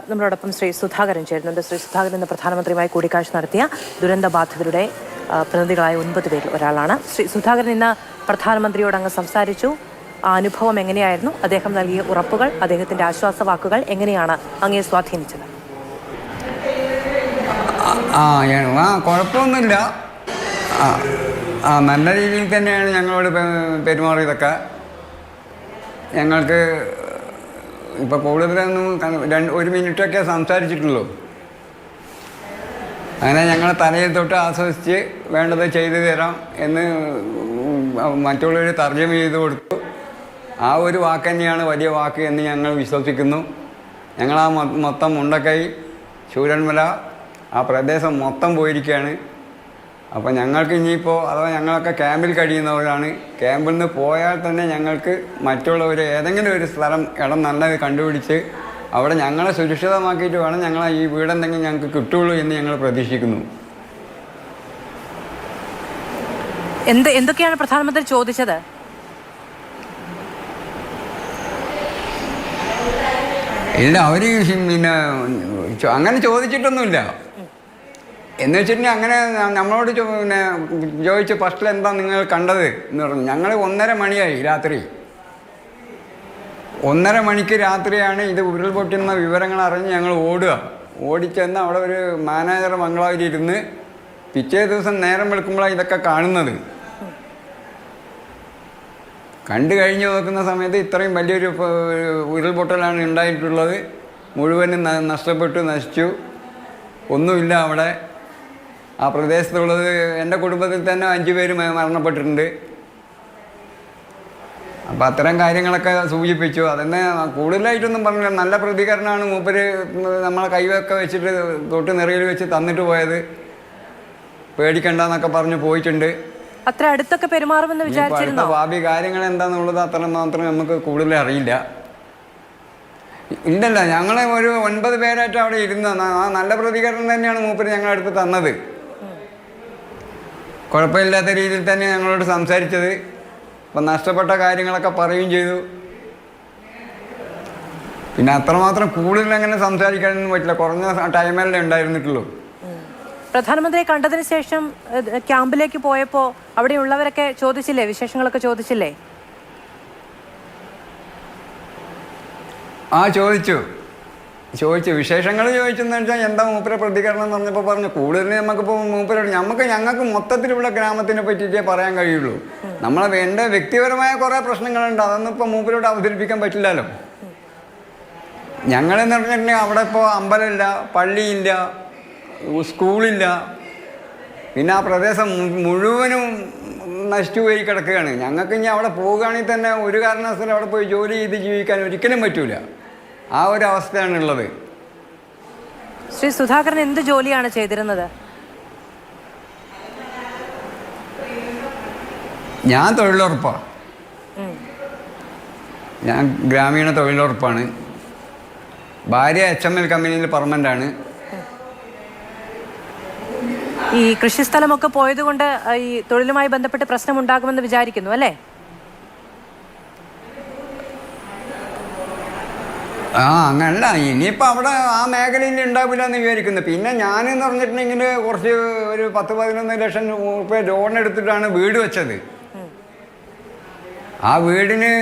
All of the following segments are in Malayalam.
നമ്മളോടൊപ്പം ശ്രീ സുധാകരൻ ചേരുന്നുണ്ട്. ശ്രീ സുധാകരൻ ഇന്ന് പ്രധാനമന്ത്രിയുമായി കൂടിക്കാഴ്ച നടത്തിയ ദുരന്ത ബാധിതരുടെ പ്രതിനിധികളായ 9 പേരിൽ ഒരാളാണ്. ശ്രീ സുധാകരൻ ഇന്ന് പ്രധാനമന്ത്രിയോട് അങ്ങ് സംസാരിച്ചു. ആ അനുഭവം എങ്ങനെയായിരുന്നു? അദ്ദേഹം നൽകിയ ഉറപ്പുകൾ, അദ്ദേഹത്തിന്റെ ആശ്വാസവാക്കുകൾ എങ്ങനെയാണ് അങ്ങയെ സ്വാധീനിച്ചത്? കുഴപ്പമൊന്നുമില്ല. നല്ല രീതിയിൽ തന്നെയാണ് ഞങ്ങളോട് പെരുമാറിയതൊക്കെ. ഞങ്ങൾക്ക് ഇപ്പോൾ കൂടുതലൊന്നും 1 മിനിറ്റൊക്കെ സംസാരിച്ചിട്ടുള്ളൂ. അങ്ങനെ ഞങ്ങൾ തലയിൽ തൊട്ട് ആസ്വദിച്ച് വേണ്ടത് ചെയ്തു തരാം എന്ന് മറ്റുള്ളവർ തർജ്ജമ ചെയ്ത് കൊടുത്തു. ആ ഒരു വാക്ക് തന്നെയാണ് വലിയ വാക്ക് എന്ന് ഞങ്ങൾ വിശ്വസിക്കുന്നു. ഞങ്ങൾ മൊത്തം മുണ്ടക്കൈ, ശൂരന്മല ആ പ്രദേശം മൊത്തം പോയിരിക്കുകയാണ്. അപ്പോൾ ഞങ്ങൾക്ക് ഇനിയിപ്പോൾ അഥവാ ഞങ്ങളൊക്കെ ക്യാമ്പിൽ കഴിയുന്നവരാണ്. ക്യാമ്പിൽ നിന്ന് പോയാൽ തന്നെ ഞങ്ങൾക്ക് മറ്റുള്ളവർ ഏതെങ്കിലും ഒരു ഇടം നല്ലത് കണ്ടുപിടിച്ച് അവിടെ ഞങ്ങളെ സുരക്ഷിതമാക്കിയിട്ട് വേണം ഞങ്ങൾ ഈ വീടെന്തെങ്കിലും ഞങ്ങൾക്ക് കിട്ടുള്ളൂ എന്ന് ഞങ്ങൾ പ്രതീക്ഷിക്കുന്നു. എന്തൊക്കെയാണ് പ്രധാനമന്ത്രി ചോദിച്ചത്? ഇല്ല, അവർ പിന്നെ അങ്ങനെ ചോദിച്ചിട്ടൊന്നുമില്ല. എന്ന് വെച്ചിട്ടുണ്ടെങ്കിൽ അങ്ങനെ നമ്മളോട് പിന്നെ ചോദിച്ചു ഫസ്റ്റിൽ എന്താ നിങ്ങൾ കണ്ടത് എന്ന് പറഞ്ഞു. ഞങ്ങൾ 1:30 മണിയായി രാത്രി. 1:30 മണിക്ക് രാത്രിയാണ് ഇത് ഉരുൾപൊട്ടുന്ന വിവരങ്ങൾ അറിഞ്ഞ് ഞങ്ങൾ ഓടിച്ചെന്ന് അവിടെ ഒരു മാനേജർ മംഗളാപുരി ഇരുന്ന് പിറ്റേ ദിവസം നേരം വെളുക്കുമ്പോഴാണ് ഇതൊക്കെ കാണുന്നത്. കണ്ടു കഴിഞ്ഞ് നോക്കുന്ന സമയത്ത് ഇത്രയും വലിയൊരു ഉരുൾപൊട്ടലാണ് ഉണ്ടായിട്ടുള്ളത്. മുഴുവനും നഷ്ടപ്പെട്ടു, ഒന്നുമില്ല അവിടെ. ആ പ്രദേശത്തുള്ളത് എൻ്റെ കുടുംബത്തിൽ തന്നെ 5 പേര് മരണപ്പെട്ടിട്ടുണ്ട്. അപ്പോൾ അത്തരം കാര്യങ്ങളൊക്കെ സൂചിപ്പിച്ചു. അതന്നെ കൂടുതലായിട്ടൊന്നും പറഞ്ഞില്ല. നല്ല പ്രതികരണമാണ് മൂപ്പര് നമ്മളെ കൈവൊക്കെ വെച്ചിട്ട് തൊട്ട് നിറയിൽ വെച്ച് തന്നിട്ട് പോയത്. പേടിക്കണ്ടെന്നൊക്കെ പറഞ്ഞ് പോയിട്ടുണ്ട്. അത്ര അടുത്തൊക്കെ പെരുമാറുമെന്ന് വിചാരിച്ചിരുന്നോ? ഭാവി കാര്യങ്ങൾ എന്താണെന്നുള്ളത് അത്ര മാത്രം നമുക്ക് കൂടുതൽ അറിയില്ല. ഇല്ലല്ല, ഞങ്ങളെ ഒരു 9 പേരായിട്ട് അവിടെ ഇരുന്ന നല്ല പ്രതികരണം തന്നെയാണ് മൂപ്പര് ഞങ്ങളുടെ അടുത്ത് തന്നത്. കുഴപ്പമില്ലാത്ത രീതിയിൽ തന്നെ ഞങ്ങളോട് സംസാരിച്ചത്. അപ്പം നഷ്ടപ്പെട്ട കാര്യങ്ങളൊക്കെ പറയുകയും ചെയ്തു. പിന്നെ അത്രമാത്രം കൂടുതൽ അങ്ങനെ സംസാരിക്കാനൊന്നും പറ്റില്ല. കുറഞ്ഞ ടൈമല്ലേ ഉണ്ടായിരുന്നിട്ടുള്ളൂ. പ്രധാനമന്ത്രിയെ കണ്ടതിന് ശേഷം ക്യാമ്പിലേക്ക് പോയപ്പോൾ അവിടെയുള്ളവരൊക്കെ ചോദിച്ചില്ലേ, വിശേഷങ്ങളൊക്കെ ചോദിച്ചില്ലേ? ചോദിച്ചു വിശേഷങ്ങൾ ചോദിച്ചെന്ന് വെച്ചാൽ എന്താ മൂപ്പരെ പ്രതികരണം എന്ന് പറഞ്ഞപ്പോൾ പറഞ്ഞു കൂടുതൽ നമുക്കിപ്പോൾ ഞങ്ങൾക്ക് മൊത്തത്തിലുള്ള ഗ്രാമത്തിനെ പറ്റിയിട്ടേ പറയാൻ കഴിയുള്ളൂ. എൻ്റെ വ്യക്തിപരമായ കുറേ പ്രശ്നങ്ങളുണ്ട്. അതൊന്നും ഇപ്പോൾ മൂപ്പരോട് അവതരിപ്പിക്കാൻ പറ്റില്ലല്ലോ. ഞങ്ങളെന്ന് പറഞ്ഞിട്ടുണ്ടെങ്കിൽ അവിടെ ഇപ്പോൾ അമ്പലമില്ല, പള്ളിയില്ല, സ്കൂളില്ല. പിന്നെ ആ പ്രദേശം മുഴുവനും നശിച്ചു പോയി കിടക്കുകയാണ്. ഞങ്ങൾക്ക് ഇനി അവിടെ പോവുകയാണെങ്കിൽ തന്നെ ഒരു കാരണവശാലും അവിടെ പോയി ജോലി ചെയ്ത് ജീവിക്കാൻ ഒരിക്കലും പറ്റൂല. ആ ഒരു അവസ്ഥയാണുള്ളത്. ശ്രീ സുധാകരൻ എന്ത് ജോലിയാണ് ചെയ്തിരുന്നത്? ഞാൻ തൊഴിലുറപ്പാണ്. ഞാൻ ഗ്രാമീണ തൊഴിലുറപ്പാണ്. ഭാര്യ HML കമ്പനിയിൽ പെർമനൻ്റാണ്. ഈ കൃഷിസ്ഥലമൊക്കെ പോയത് കൊണ്ട് ഈ തൊഴിലുമായി ബന്ധപ്പെട്ട് പ്രശ്നമുണ്ടാകുമെന്ന് വിചാരിക്കുന്നു അല്ലേ? അങ്ങനല്ല, ഇനിയിപ്പോൾ അവിടെ ആ മേഖലയിൽ ഉണ്ടാവില്ല എന്ന് വിചാരിക്കുന്നു. പിന്നെ ഞാനെന്ന് പറഞ്ഞിട്ടുണ്ടെങ്കിൽ കുറച്ച് ഒരു 10-11 ലക്ഷം രൂപ ലോൺ എടുത്തിട്ടാണ് വീട് വെച്ചത്. ആ വീടിന്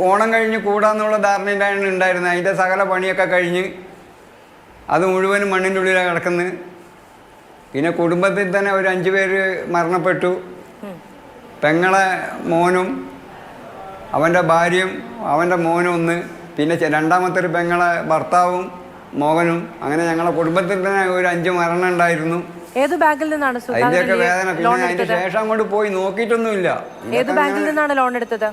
ഓണം കഴിഞ്ഞ് കൂടാന്നുള്ള ധാരണയിലാണ് ഉണ്ടായിരുന്നത്. അതിൻ്റെ സകല പണിയൊക്കെ കഴിഞ്ഞ് അത് മുഴുവനും മണ്ണിൻ്റെ ഉള്ളിലാണ് കിടക്കുന്നത്. പിന്നെ കുടുംബത്തിൽ തന്നെ ഒരു 5 പേര് മരണപ്പെട്ടു. പെങ്ങളെ മോനും അവൻ്റെ ഭാര്യയും അവൻ്റെ മോനും ഒന്ന്, പിന്നെ രണ്ടാമത്തെ ഒരു പെങ്ങളെ ഭർത്താവും മകനും. അങ്ങനെ ഞങ്ങളെ കുടുംബത്തിൽ തന്നെ ഒരു 5 മരണം ഉണ്ടായിരുന്നു. ഏത് ബാങ്കിൽ നിന്നാണ് അതിൻ്റെയൊക്കെ വേദന. പിന്നെ അതിൻ്റെ ശേഷം അങ്ങോട്ട് പോയി നോക്കിയിട്ടൊന്നുമില്ല. ഏത് ബാങ്കിൽ നിന്നാണ് ലോൺ എടുത്തത്?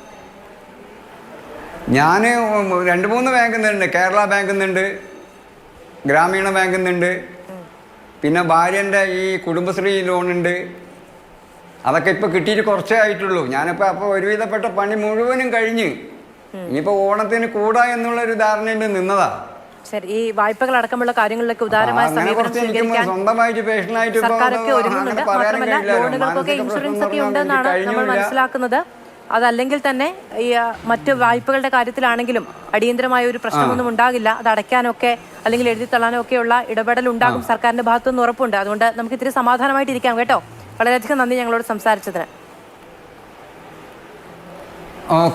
ഞാൻ 2-3 ബാങ്കിൽ നിന്നുണ്ട്. കേരള ബാങ്കിൽ നിന്നുണ്ട്, ഗ്രാമീണ ബാങ്കിൽ നിന്നുണ്ട്, പിന്നെ ഭാര്യൻ്റെ ഈ കുടുംബശ്രീ ലോണുണ്ട്. അതൊക്കെ ഇപ്പോൾ കിട്ടിയിട്ട് കുറച്ചേ ആയിട്ടുള്ളൂ. അപ്പോൾ ഒരുവിധപ്പെട്ട പണി മുഴുവനും കഴിഞ്ഞ് ഇനിയിപ്പോൾ ഓണത്തിന് കൂടാ എന്നുള്ളൊരു ധാരണയിൽ നിന്നതാ. ശരി, ഈ വായ്പകൾ അടക്കമുള്ള കാര്യങ്ങളിലൊക്കെ ഉദാരമായ സമീപനം സ്വീകരിക്കാൻ സ്വന്തമായിട്ട് പേഴ്സണലായിട്ട് സർക്കാരൊക്കെ ഒരുങ്ങുന്നുണ്ട്. മാത്രമല്ല ലോണുകൾക്കൊക്കെ ഇൻഷുറൻസ് ഒക്കെ ഉണ്ടെന്നാണ് നമ്മൾ മനസ്സിലാക്കുന്നത്. അതല്ലെങ്കിൽ തന്നെ ഈ മറ്റ് വായ്പകളുടെ കാര്യത്തിലാണെങ്കിലും അടിയന്തരമായ ഒരു പ്രശ്നമൊന്നും ഉണ്ടാകില്ല. അത് അടയ്ക്കാനൊക്കെ അല്ലെങ്കിൽ എഴുതി തള്ളാനോ ഒക്കെയുള്ള ഇടപെടൽ ഉണ്ടാകും സർക്കാരിന്റെ ഭാഗത്തുനിന്ന് ഉറപ്പുണ്ട്. അതുകൊണ്ട് നമുക്ക് ഇത്തിരി സമാധാനമായിട്ടിരിക്കാം കേട്ടോ. വളരെയധികം നന്ദി ഞങ്ങളോട് സംസാരിച്ചതിന്. ഓക്കെ.